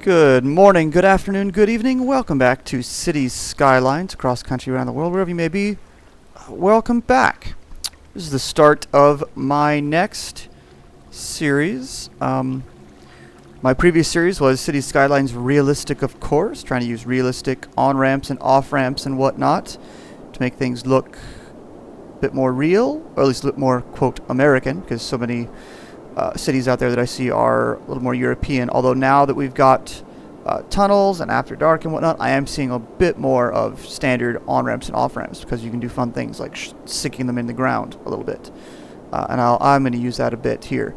Good morning, good afternoon, good evening. Welcome back to Cities Skylines across country, around the world, wherever you may be. Welcome back. This is the start of my next series. My previous series was Cities Skylines Realistic, of course, trying to use realistic on-ramps and off-ramps and whatnot to make things look a bit more real, or at least look more, quote, American, because so many cities out there that I see are a little more European. Although now that we've got tunnels and after dark and whatnot, I am seeing a bit more of standard on-ramps and off-ramps because you can do fun things like sinking them in the ground a little bit. And I'm going to use that a bit here.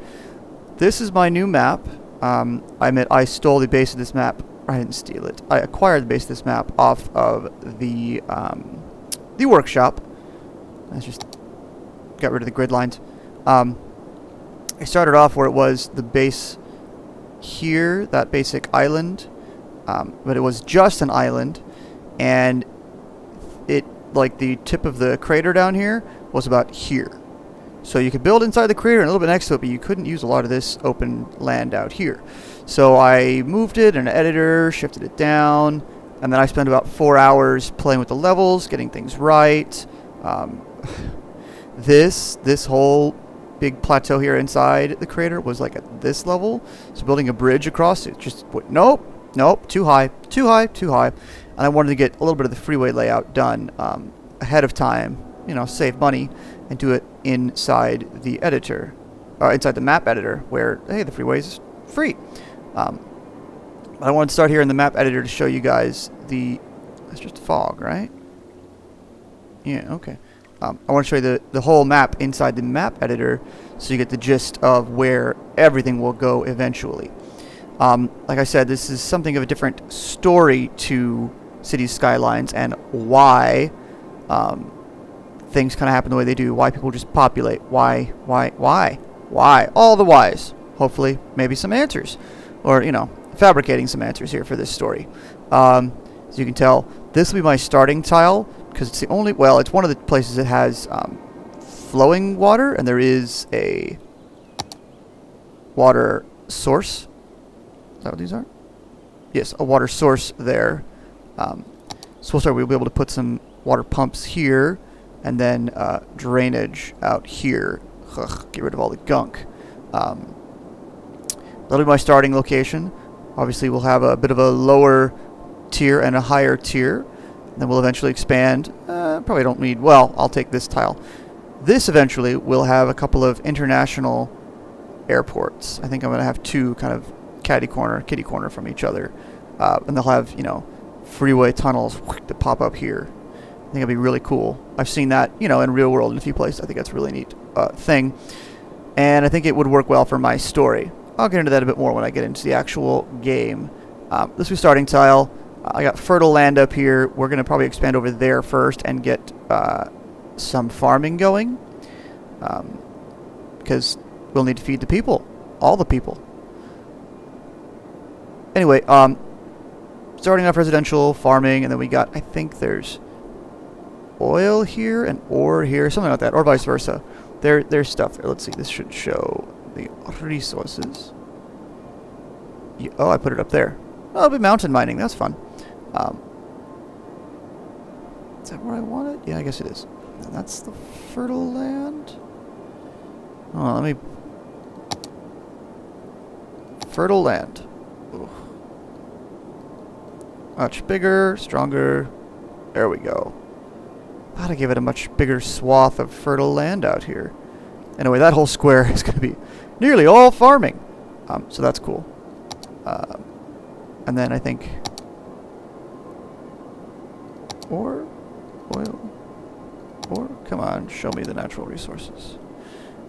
This is my new map. I admit I stole the base of this map. I didn't steal it. I acquired the base of this map off of the workshop. I just got rid of the grid lines. I started off where it was the base here, that basic island, but it was just an island, and it, like the tip of the crater down here, was about here. So you could build inside the crater and a little bit next to it, but you couldn't use a lot of this open land out here. So I moved it in an editor, shifted it down, and then I spent about 4 hours playing with the levels, getting things right. This whole big plateau here inside the crater was like at this level, so building a bridge across it just nope, too high, and I wanted to get a little bit of the freeway layout done ahead of time, save money and do it inside the editor, inside the map editor, where hey, the freeway's free. But I wanted to start here in the map editor to show you guys that's just fog, right? Yeah, okay. I want to show you the whole map inside the map editor so you get the gist of where everything will go eventually. Like I said, this is something of a different story to Cities Skylines and why things kind of happen the way they do, why people just populate, why, all the whys. Hopefully, maybe some answers, or, fabricating some answers here for this story. As you can tell, this will be my starting tile, because it's the only, well, it's one of the places that has flowing water, and there is a water source. Is that what these are? Yes, a water source there. So we'll be able to put some water pumps here, and then drainage out here. Ugh, get rid of all the gunk. That'll be my starting location. Obviously, we'll have a bit of a lower tier and a higher tier. Then we'll eventually expand. Probably don't need, well, I'll take this tile. This eventually will have a couple of international airports. I think I'm going to have two kind of kitty corner from each other. And they'll have, freeway tunnels that pop up here. I think it'll be really cool. I've seen that, in real world in a few places. I think that's a really neat thing. And I think it would work well for my story. I'll get into that a bit more when I get into the actual game. This is starting tile. I got fertile land up here. We're going to probably expand over there first and get some farming going. Because we'll need to feed the people. All the people. Anyway, starting off residential farming, and then we got, I think there's oil here and ore here, something like that, or vice versa. There's stuff there. Let's see, this should show the resources. Oh, I put it up there. Oh, it'll be mountain mining. That's fun. Is that where I want it? Yeah, I guess it is. And that's the fertile land. Oh, let me... Fertile land. Ooh. Much bigger, stronger. There we go. Gotta give it a much bigger swath of fertile land out here. Anyway, that whole square is going to be nearly all farming. So that's cool. And then I think... Ore? Oil? Ore? Come on, show me the natural resources.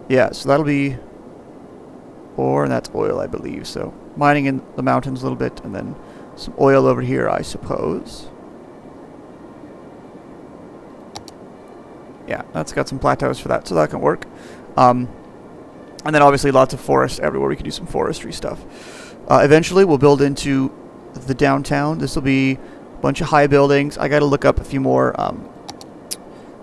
Yeah, so that'll be ore, and that's oil, I believe. So mining in the mountains a little bit, and then some oil over here, I suppose. Yeah, that's got some plateaus for that, so that can work. And then obviously lots of forest everywhere. We can do some forestry stuff. Eventually, we'll build into the downtown. This will be a bunch of high buildings. I got to look up a few more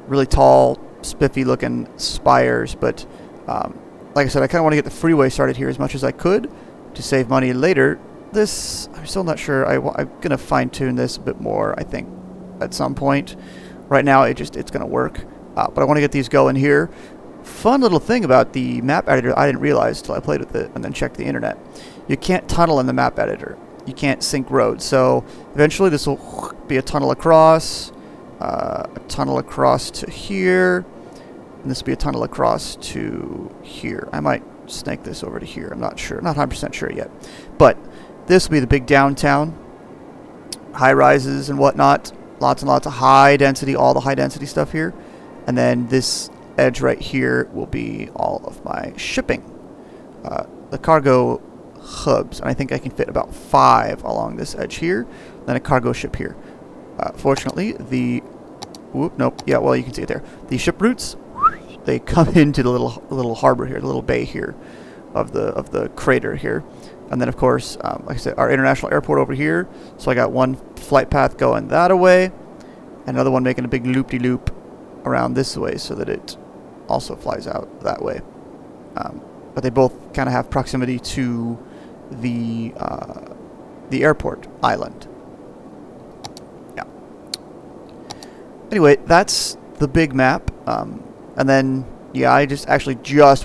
really tall, spiffy-looking spires. But like I said, I kind of want to get the freeway started here as much as I could to save money later this, I'm still not sure. I'm going to fine-tune this a bit more, I think, at some point. Right now, it's going to work. But I want to get these going here. Fun little thing about the map editor I didn't realize till I played with it and then checked the internet. You can't tunnel in the map editor. You can't sync roads. So eventually this will be a tunnel across to here, and this will be a tunnel across to here. I might snake this over to here. I'm not sure. Not 100% sure yet. But this will be the big downtown. High rises and whatnot. Lots and lots of high density, all the high density stuff here. And then this edge right here will be all of my shipping. The cargo hubs, and I think I can fit about 5 along this edge here, then a cargo ship here. Fortunately, you can see it there. The ship routes, they come into the little harbor here, the little bay here of the crater here. And then, of course, like I said, our international airport over here. So I got one flight path going that way, and another one making a big loop-de-loop around this way so that it also flies out that way. But they both kind of have proximity to the airport island. Yeah. Anyway, that's the big map. And then, yeah, I just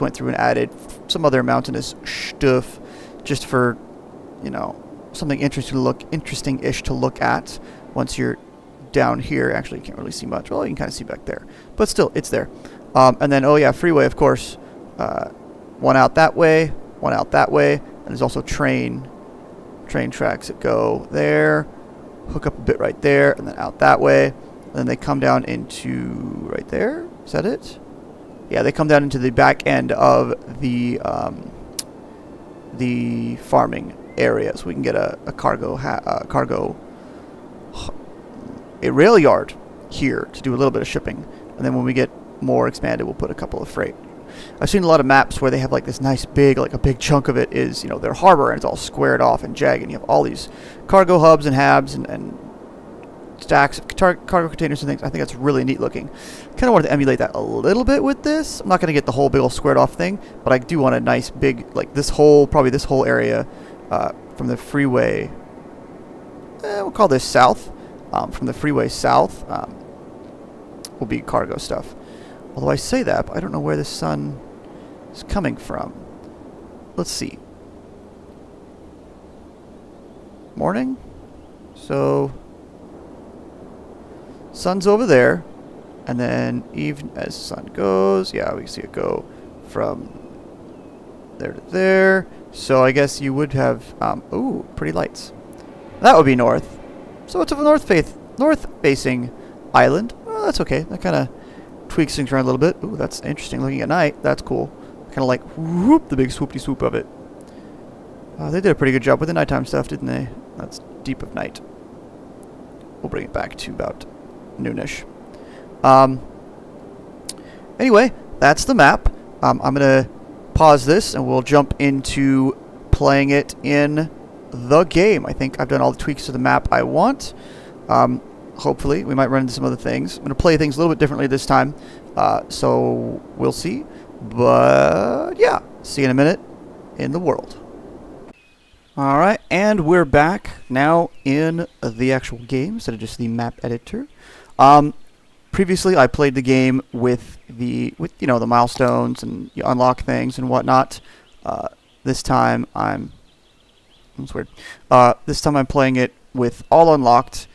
went through and added some other mountainous stuff just for, something interesting-ish to look at once you're down here. Actually, you can't really see much. Well, you can kind of see back there. But still, it's there. And then, freeway, of course. One out that way, one out that way. And there's also train tracks that go there, hook up a bit right there, and then out that way. And then they come down into right there. Is that it? Yeah, they come down into the back end of the farming area, so we can get a rail yard here to do a little bit of shipping. And then when we get more expanded, we'll put a couple of freight. I've seen a lot of maps where they have like this nice big, like a big chunk of it is, their harbor, and it's all squared off and jagged, and you have all these cargo hubs and habs and stacks of cargo containers and things. I think that's really neat looking. Kind of wanted to emulate that a little bit with this. I'm not going to get the whole big old squared off thing, but I do want a nice big, like probably this whole area from the freeway. We'll call this south. From the freeway south will be cargo stuff. Although I say that, but I don't know where the sun is coming from. Let's see. Morning? So, sun's over there. And then even as the sun goes, yeah, we can see it go from there to there. So I guess you would have, ooh, pretty lights. That would be north. So it's a north-facing island. Well, that's okay. That kind of tweaks things around a little bit. Ooh, that's interesting. Looking at night, that's cool. Kind of like whoop, the big swoopty swoop of it. They did a pretty good job with the nighttime stuff, didn't they? That's deep of night. We'll bring it back to about noonish. Anyway, that's the map. I'm going to pause this and we'll jump into playing it in the game. I think I've done all the tweaks to the map I want. Hopefully, we might run into some other things. I'm going to play things a little bit differently this time, so we'll see. But, yeah, see you in a minute in the world. Alright, and we're back now in the actual game instead of just the map editor. Previously, I played the game with the milestones and you unlock things and whatnot. This time it's weird. This time I'm playing it with all unlocked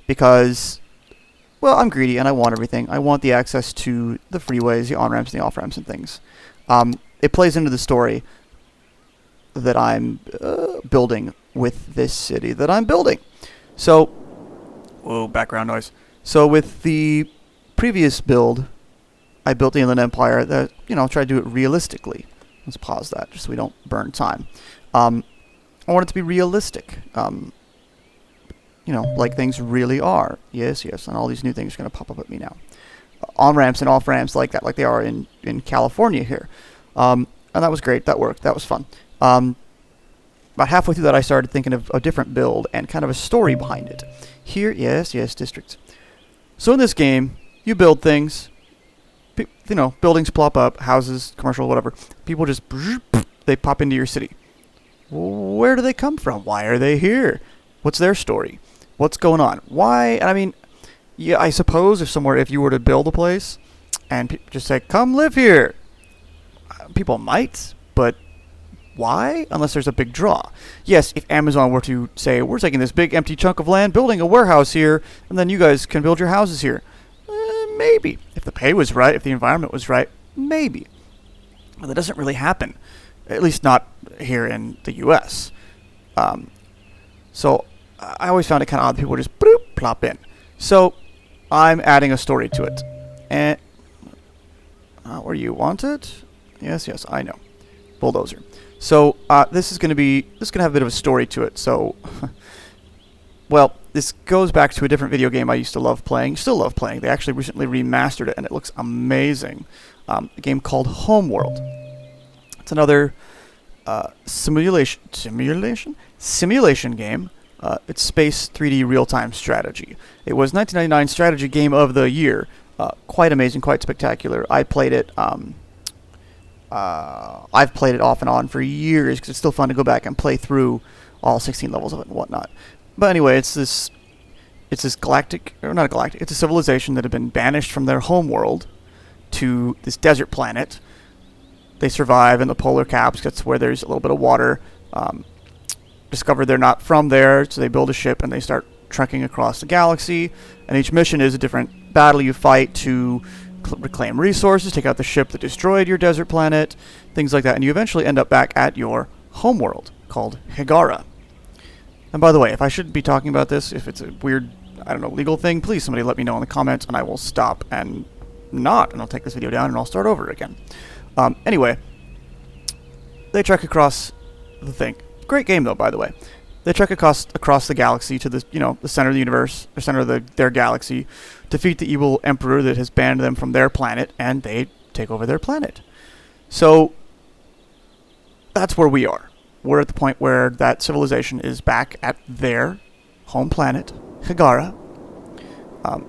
because, well, I'm greedy and I want everything. I want the access to the freeways, the on-ramps, and the off-ramps and things. It plays into the story that I'm building with this city that I'm building. So, whoa, background noise. So with the previous build, I built the Inland Empire that, tried to do it realistically. Let's pause that just so we don't burn time. I want it to be realistic. Like things really are. Yes, and all these new things are going to pop up at me now. On-ramps and off-ramps like that, like they are in California here. And that was great. That worked. That was fun. About halfway through that, I started thinking of a different build and kind of a story behind it. Here, yes, districts. So in this game, you build things. Buildings plop up, houses, commercial, whatever. People just, they pop into your city. Where do they come from? Why are they here? What's their story? What's going on? Why? I mean, yeah, I suppose if you were to build a place and just say, come live here, people might, but why? Unless there's a big draw. Yes, if Amazon were to say, we're taking this big empty chunk of land, building a warehouse here, and then you guys can build your houses here. Maybe. If the pay was right, if the environment was right, maybe. But that doesn't really happen. At least not here in the US. So I always found it kind of odd. People would just bloop, plop in. So I'm adding a story to it. And where you want it? Yes, I know. Bulldozer. So this is going to have a bit of a story to it. So, well, this goes back to a different video game I used to love playing. Still love playing. They actually recently remastered it, and it looks amazing. A game called Homeworld. It's another simulation game. It's space 3D real-time strategy. It was 1999 Strategy Game of the Year. Quite amazing, quite spectacular. I played it. I've played it off and on for years because it's still fun to go back and play through all 16 levels of it and whatnot. But anyway, it's this galactic, or not a galactic, it's a civilization that had been banished from their home world to this desert planet. They survive in the polar caps. That's where there's a little bit of water. Discover they're not from there, so they build a ship and they start trekking across the galaxy. And each mission is a different battle you fight to reclaim resources, take out the ship that destroyed your desert planet, things like that. And you eventually end up back at your homeworld called Hiigara. And by the way, if I shouldn't be talking about this, if it's a weird, I don't know, legal thing, please somebody let me know in the comments and I will stop and I'll take this video down and I'll start over again. Anyway, they trek across the thing. Great game though, by the way. They trek across the galaxy to the center of the universe, the center of their galaxy, defeat the evil emperor that has banned them from their planet, and they take over their planet. So that's where we are. We're at the point where that civilization is back at their home planet, Hiigara.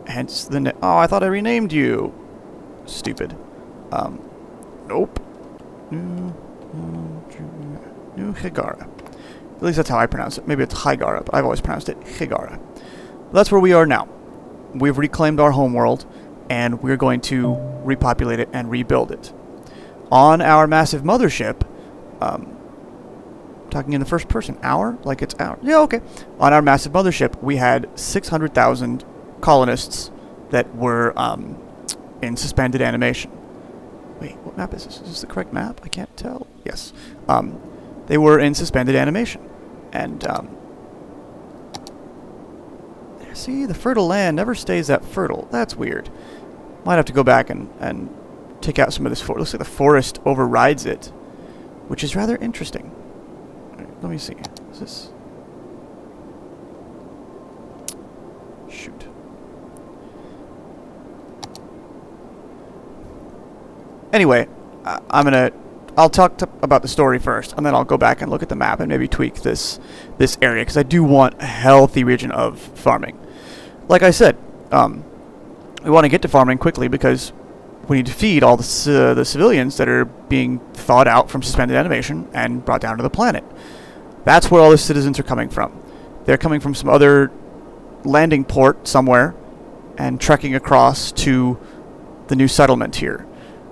Hence the oh, I thought I renamed you. Stupid. Nope. New Hiigara. At least that's how I pronounce it. Maybe it's Hiigara, but I've always pronounced it Hiigara. That's where we are now. We've reclaimed our homeworld, and we're going to repopulate it and rebuild it. On our massive mothership, talking in the first person, our? Like it's our? Yeah, okay. On our massive mothership, we had 600,000 colonists that were in suspended animation. Wait, what map is this? Is this the correct map? I can't tell. Yes. They were in suspended animation. And, see, the fertile land never stays that fertile. That's weird. Might have to go back and take out some of this forest. Looks like the forest overrides it, which is rather interesting. Right, let me see. Is this... Shoot. Anyway, I'll talk about the story first, and then I'll go back and look at the map and maybe tweak this area, because I do want a healthy region of farming. Like I said, we want to get to farming quickly because we need to feed all the civilians that are being thawed out from suspended animation and brought down to the planet. That's where all the citizens are coming from. They're coming from some other landing port somewhere and trekking across to the new settlement here.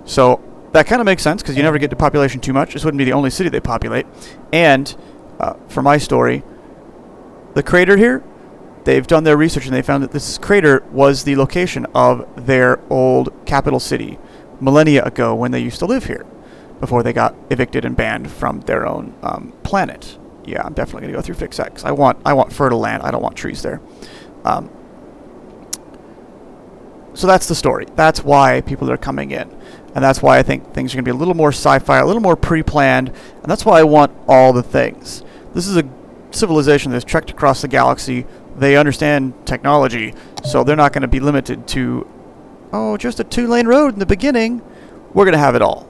So that kind of makes sense because you never get to population too much. This wouldn't be the only city they populate. And for my story, the crater here, they've done their research and they found that this crater was the location of their old capital city millennia ago when they used to live here before they got evicted and banned from their own planet. Yeah, I'm definitely going to go through Fix X. I want fertile land. I don't want trees there. So that's the story. That's why people are coming in. And that's why I think things are going to be a little more sci-fi, a little more pre-planned. And that's why I want all the things. This is a civilization that's trekked across the galaxy. They understand technology, so they're not going to be limited to, oh, just a 2-lane road in the beginning. We're going to have it all.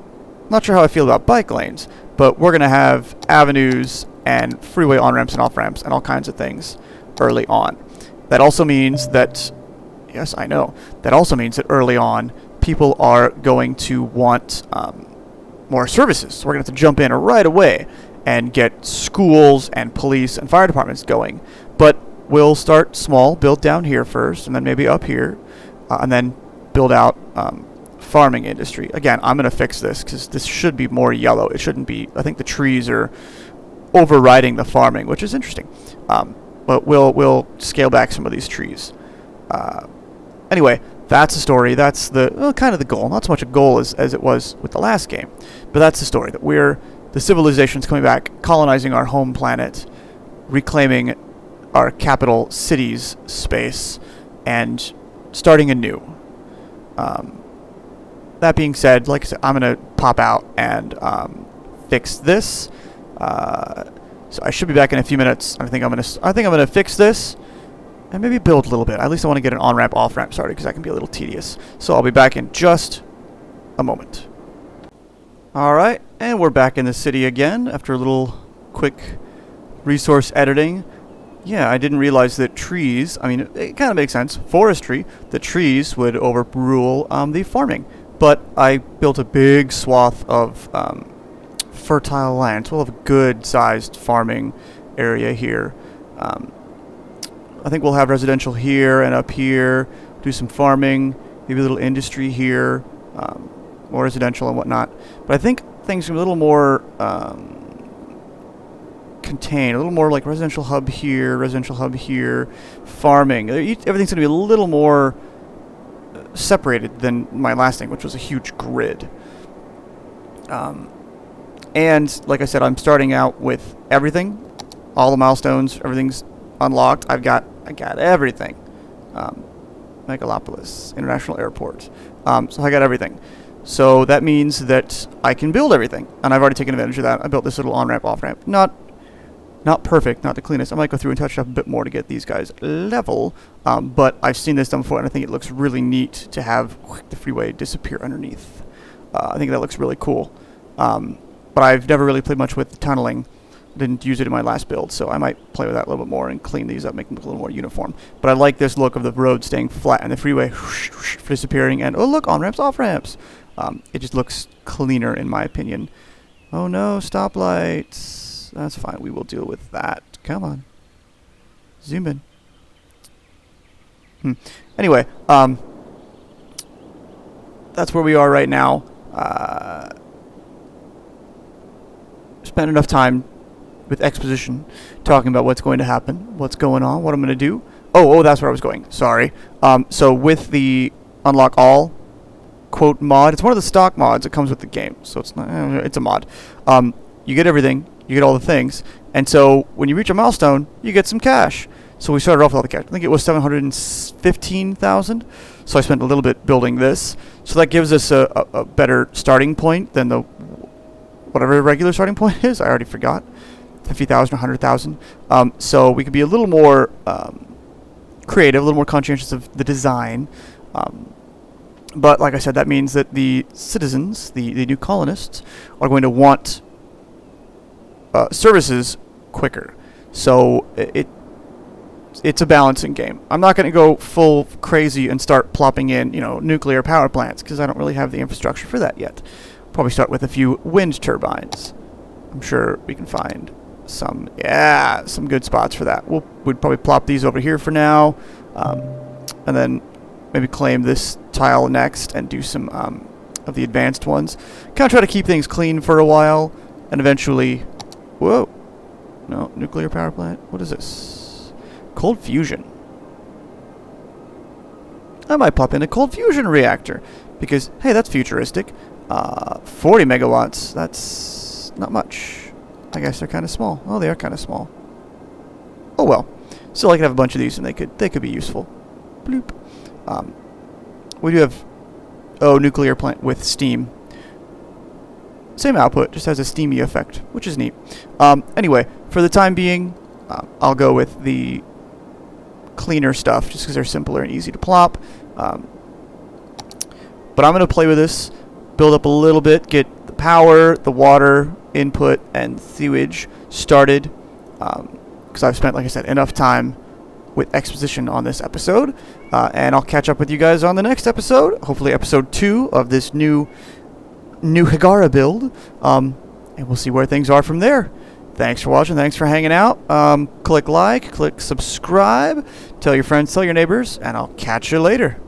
Not sure how I feel about bike lanes, but we're going to have avenues and freeway on-ramps and off-ramps and all kinds of things early on. That also means that, yes, I know, that also means that early on, people are going to want more services. So we're going to have to jump in right away and get schools and police and fire departments going. But we'll start small, build down here first, and then maybe up here, and then build out farming industry. Again, I'm going to fix this because this should be more yellow. It shouldn't be. I think the trees are overriding the farming, which is interesting. But we'll scale back some of these trees. Anyway, that's the story. That's the kind of the goal. Not so much a goal as it was with the last game, but that's the story. That the civilization's coming back, colonizing our home planet, reclaiming our capital city's space, and starting anew. That being said, like I said, I'm gonna pop out and fix this. So I should be back in a few minutes. I think I'm gonna fix this and maybe build a little bit. At least I want to get an on-ramp, off-ramp started because that can be a little tedious. So I'll be back in just a moment. All right, and we're back in the city again after a little quick resource editing. Yeah, I didn't realize that trees, I mean, it kind of makes sense. Forestry, the trees would overrule the farming. But I built a big swath of fertile land. So we'll have a good-sized farming area here. I think we'll have residential here and up here, do some farming, maybe a little industry here, more residential and whatnot. But I think things are a little more contained, a little more like residential hub here, farming. Everything's going to be a little more separated than my last thing, which was a huge grid. And like I said, I'm starting out with everything, all the milestones, everything's unlocked. I got everything. Megalopolis International Airport. So I got everything. So that means that I can build everything, and I've already taken advantage of that. I built this little on-ramp, off-ramp. Not perfect, not the cleanest. I might go through and touch it up a bit more to get these guys level, but I've seen this done before, and I think it looks really neat to have the freeway disappear underneath. I think that looks really cool. But I've never really played much with tunneling. Didn't use it in my last build, so I might play with that a little bit more and clean these up, make them look a little more uniform. But I like this look of the road staying flat and the freeway disappearing, and oh look, on-ramps, off-ramps. It just looks cleaner in my opinion. Oh no, stoplights. That's fine, we will deal with that. Come on. Zoom in. Anyway, that's where we are right now. Spent enough time with exposition talking about what's going to happen, what's going on, what I'm going to do. Oh, that's where I was going. Sorry. So with the unlock all quote mod, it's one of the stock mods that comes with the game. So it's not, it's a mod. You get everything, you get all the things, and so when you reach a milestone, you get some cash. So we started off with all the cash. I think it was 715,000. So I spent a little bit building this. So that gives us a better starting point than the whatever the regular starting point is. I already forgot. 50,000 or 100,000. So we could be a little more creative, a little more conscientious of the design. But like I said, that means that the citizens, the new colonists, are going to want services quicker. So it's a balancing game. I'm not going to go full crazy and start plopping in, nuclear power plants because I don't really have the infrastructure for that yet. Probably start with a few wind turbines. I'm sure we can find some good spots for that. We'd probably plop these over here for now, and then maybe claim this tile next and do some of the advanced ones. Kind of try to keep things clean for a while, and eventually, whoa, no, nuclear power plant. What is this? Cold fusion. I might pop in a cold fusion reactor because hey, that's futuristic. 40 megawatts. That's not much. I guess they're kind of small. Oh, they are kind of small. Oh well. Still, I could have a bunch of these, and they could be useful. Bloop. We do have nuclear plant with steam. Same output, just has a steamy effect, which is neat. Anyway, for the time being, I'll go with the cleaner stuff, just because they're simpler and easy to plop. But I'm going to play with this, build up a little bit, get the power, the water input, and sewage started. Because I've spent, like I said, enough time with exposition on this episode. And I'll catch up with you guys on the next episode, hopefully episode 2 of this new Hiigara build. And we'll see where things are from there. Thanks for watching. Thanks for hanging out. Click like, click subscribe, tell your friends, tell your neighbors, and I'll catch you later.